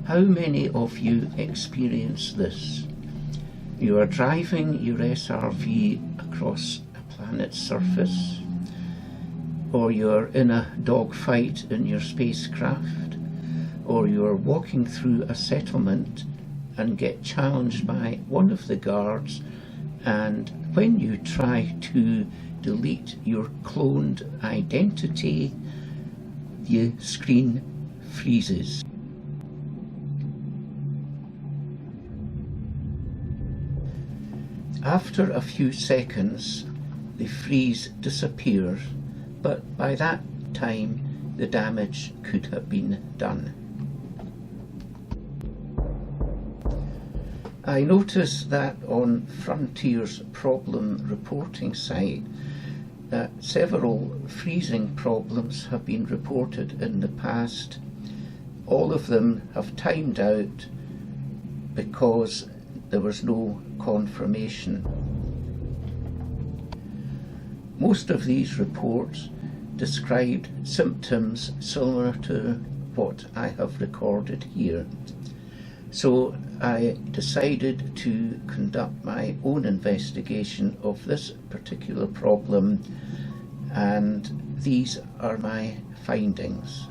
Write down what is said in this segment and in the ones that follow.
How many of you experience this? You are driving your SRV across a planet's surface, or you're in a dogfight in your spacecraft, or you're walking through a settlement and get challenged by one of the guards, and when you try to delete your cloned identity, the screen freezes. After a few seconds, the freeze disappears, but by that time the damage could have been done. I noticed that on Frontier's problem reporting site that several freezing problems have been reported in the past. All of them have timed out because there was no confirmation. Most of these reports described symptoms similar to what I have recorded here. So I decided to conduct my own investigation of this particular problem, and these are my findings.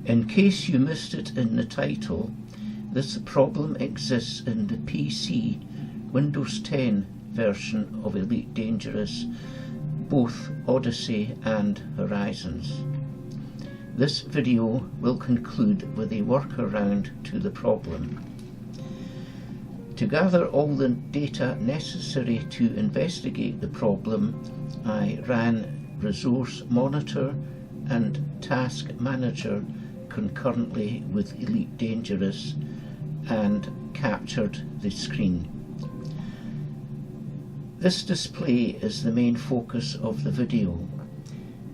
In case you missed it in the title, this problem exists in the PC Windows 10 version of Elite Dangerous, both Odyssey and Horizons. This video will conclude with a workaround to the problem. To gather all the data necessary to investigate the problem, I ran Resource Monitor and Task Manager concurrently with Elite Dangerous and captured the screen. This display is the main focus of the video.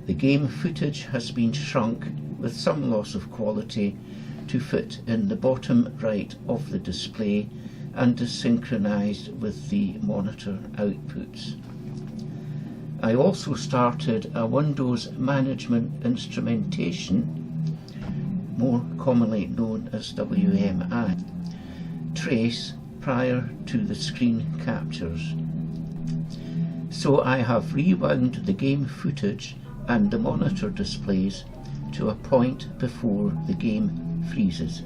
The game footage has been shrunk with some loss of quality to fit in the bottom right of the display and is synchronized with the monitor outputs. I also started a Windows Management Instrumentation, more commonly known as WMI, trace prior to the screen captures. So I have rewound the game footage and the monitor displays to a point before the game freezes.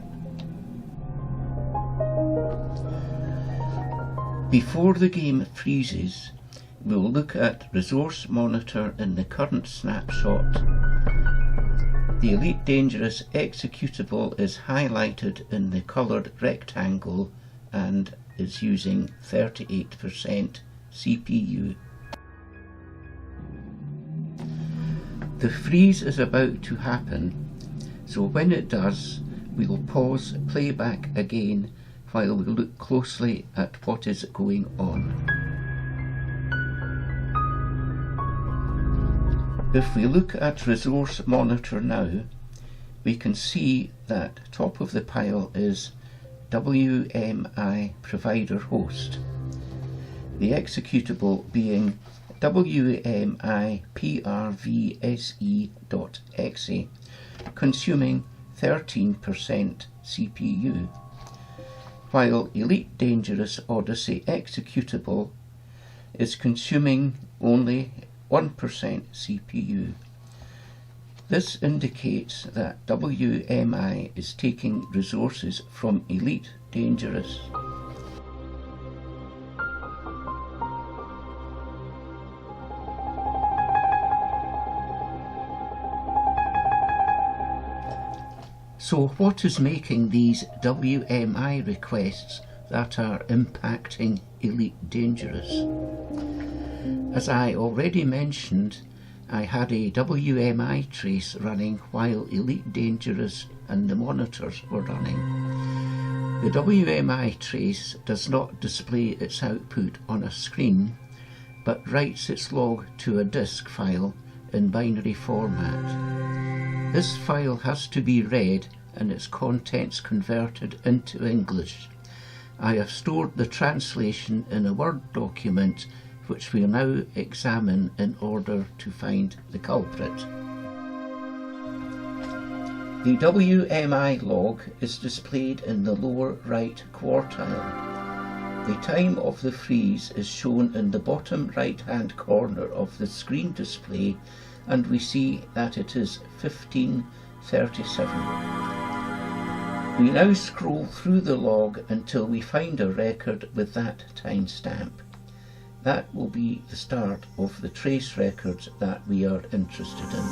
Before the game freezes, we'll look at Resource Monitor in the current snapshot. The Elite Dangerous executable is highlighted in the coloured rectangle and is using 38% CPU. The freeze is about to happen, so when it does, we'll pause playback again while we look closely at what is going on. If we look at Resource Monitor now, we can see that top of the pile is WMI provider host, the executable being WMI-PRVSE.exe, consuming 13% CPU, while Elite Dangerous Odyssey executable is consuming only 1% CPU. This indicates that WMI is taking resources from Elite Dangerous. So what is making these WMI requests that are impacting Elite Dangerous? As I already mentioned, I had a WMI trace running while Elite Dangerous and the monitors were running. The WMI trace does not display its output on a screen, but writes its log to a disk file in binary format. This file has to be read and its contents converted into English. I have stored the translation in a Word document which we'll now examine in order to find the culprit. The WMI log is displayed in the lower right quartile. The time of the freeze is shown in the bottom right hand corner of the screen display, and we see that it is 15:37. We now scroll through the log until we find a record with that timestamp. That will be the start of the trace records that we are interested in.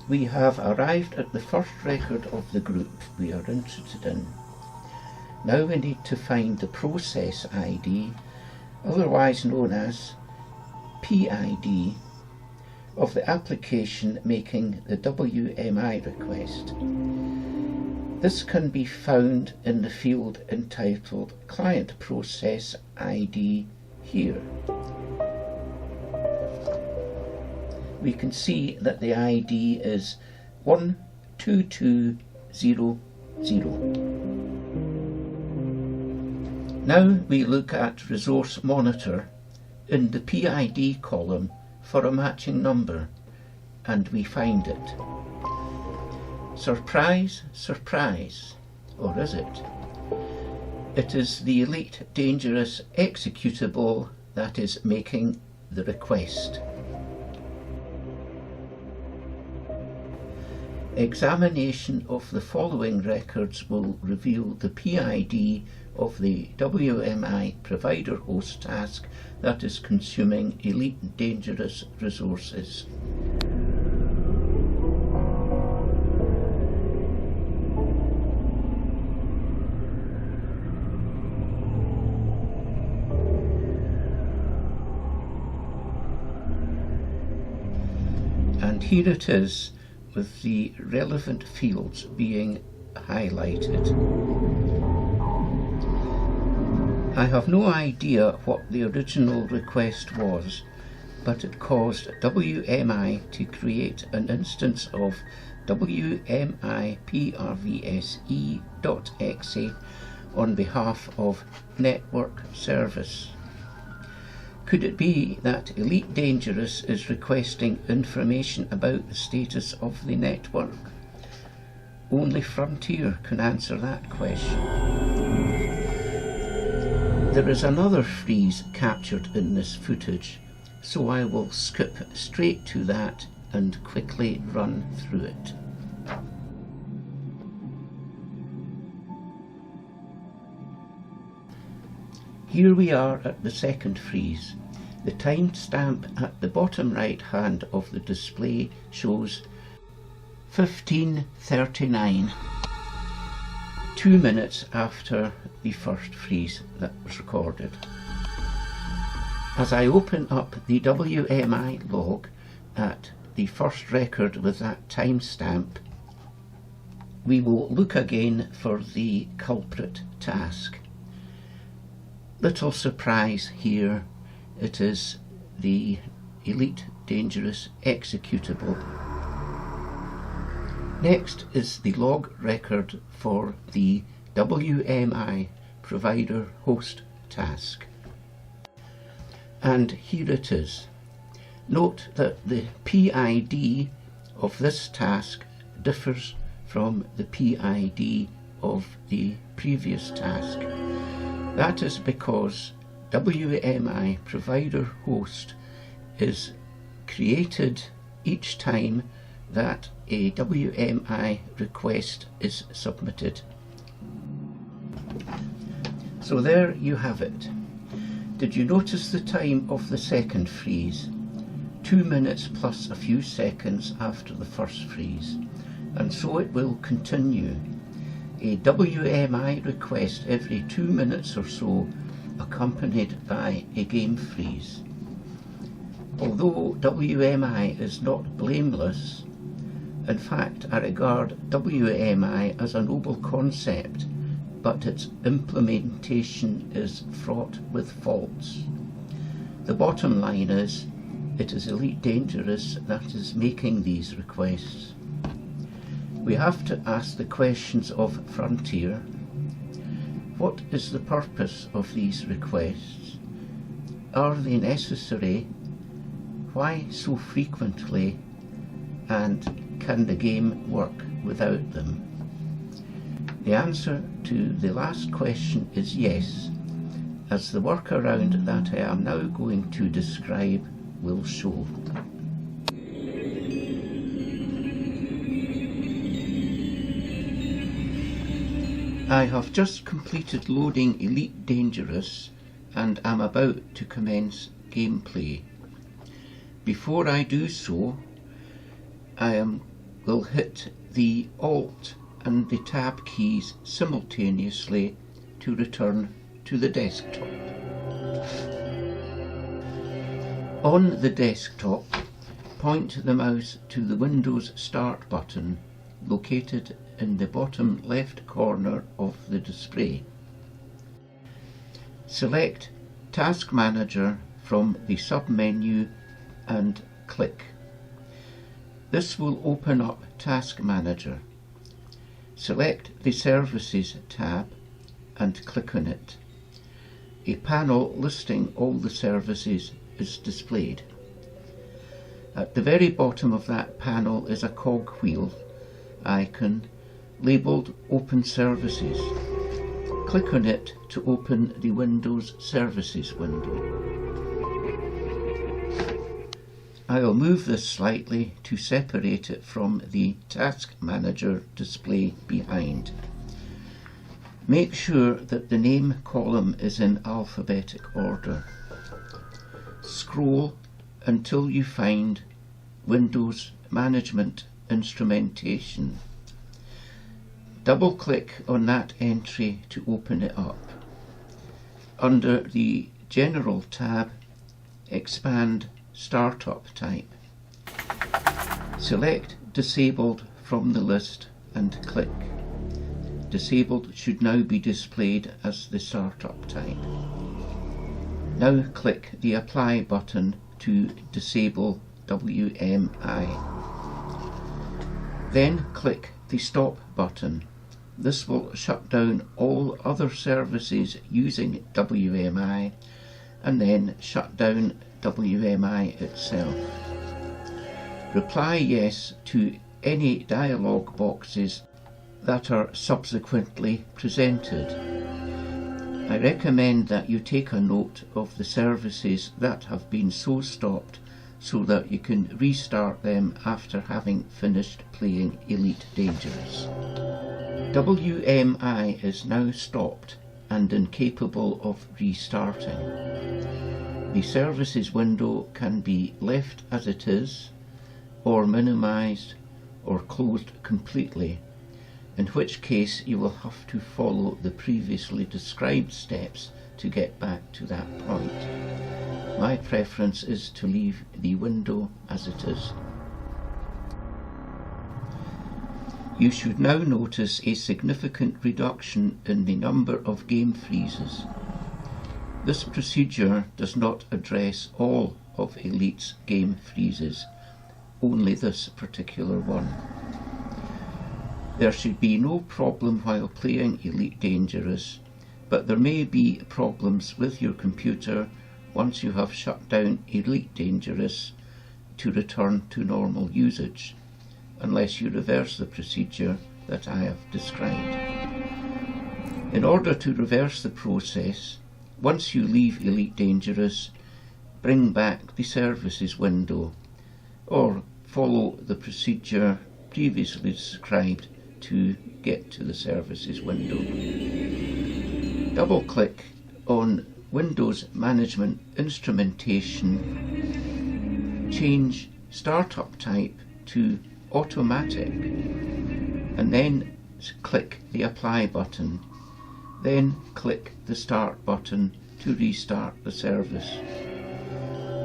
We have arrived at the first record of the group we are interested in. Now we need to find the process ID, otherwise known as PID, of the application making the WMI request. This can be found in the field entitled Client Process ID here. We can see that the ID is 12200. Now we look at Resource Monitor in the PID column for a matching number, and we find it. Surprise, surprise, or is it? It is the Elite Dangerous executable that is making the request. Examination of the following records will reveal the PID of the WMI provider host task that is consuming Elite Dangerous resources. And here it is, with the relevant fields being highlighted. I have no idea what the original request was, but it caused WMI to create an instance of WMI-PRVSE.exe on behalf of network service. Could it be that Elite Dangerous is requesting information about the status of the network? Only Frontier can answer that question. There is another freeze captured in this footage, so I will skip straight to that and quickly run through it. Here we are at the second freeze. The timestamp at the bottom right hand of the display shows 15:39, 2 minutes after the first freeze that was recorded. As I open up the WMI log at the first record with that timestamp, we will look again for the culprit task. Little surprise here, it is the Elite Dangerous executable. Next is the log record for the WMI provider host task. And here it is. Note that the PID of this task differs from the PID of the previous task. That is because WMI provider host is created each time that a WMI request is submitted. So there you have it. Did you notice the time of the second freeze? 2 minutes plus a few seconds after the first freeze. And so it will continue. A WMI request every 2 minutes or so, accompanied by a game freeze. Although WMI is not blameless, in fact I regard WMI as a noble concept, but its implementation is fraught with faults. The bottom line is, it is Elite Dangerous that is making these requests. We have to ask the questions of Frontier. What is the purpose of these requests? Are they necessary? why so frequently, and can the game work without them? The answer to the last question is yes, as the workaround that I am now going to describe will show. I have just completed loading Elite Dangerous and am about to commence gameplay. Before I do so, I will hit the Alt and the Tab keys simultaneously to return to the desktop. On the desktop, point the mouse to the Windows Start button located in the bottom left corner of the display. Select Task Manager from the submenu and click. This will open up Task Manager. Select the Services tab and click on it. A panel listing all the services is displayed. At the very bottom of that panel is a cogwheel icon labelled Open Services. Click on it to open the Windows Services window. I'll move this slightly to separate it from the Task Manager display behind. Make sure that the name column is in alphabetic order. Scroll until you find Windows Management Instrumentation. Double-click on that entry to open it up. Under the General tab, expand Startup Type. Select Disabled from the list and click. Disabled should now be displayed as the startup type. Now click the Apply button to disable WMI. Then click the Stop button. This will shut down all other services using WMI and then shut down WMI itself. Reply yes to any dialog boxes that are subsequently presented. I recommend that you take a note of the services that have been so stopped so that you can restart them after having finished playing Elite Dangerous. WMI is now stopped and incapable of restarting. The services window can be left as it is, or minimised, or closed completely, in which case you will have to follow the previously described steps to get back to that point. My preference is to leave the window as it is. You should now notice a significant reduction in the number of game freezes. This procedure does not address all of Elite's game freezes, only this particular one. There should be no problem while playing Elite Dangerous, but there may be problems with your computer once you have shut down Elite Dangerous to return to normal usage, unless you reverse the procedure that I have described. In order to reverse the process, once you leave Elite Dangerous, bring back the Services window, or follow the procedure previously described to get to the Services window. Double-click on Windows Management Instrumentation, change Startup Type to Automatic, and then click the Apply button. Then click the Start button to restart the service.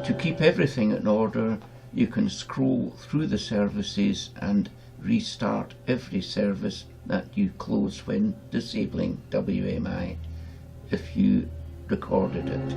To keep everything in order, you can scroll through the services and restart every service that you close when disabling WMI, if you recorded it.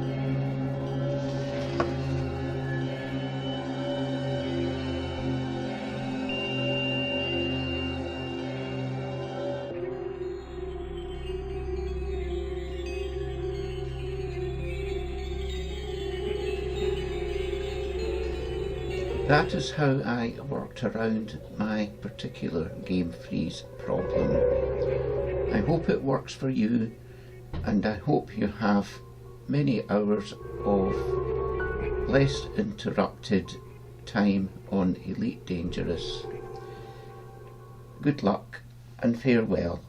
That is how I worked around my particular game freeze problem. I hope it works for you, and I hope you have many hours of less interrupted time on Elite Dangerous. Good luck and farewell.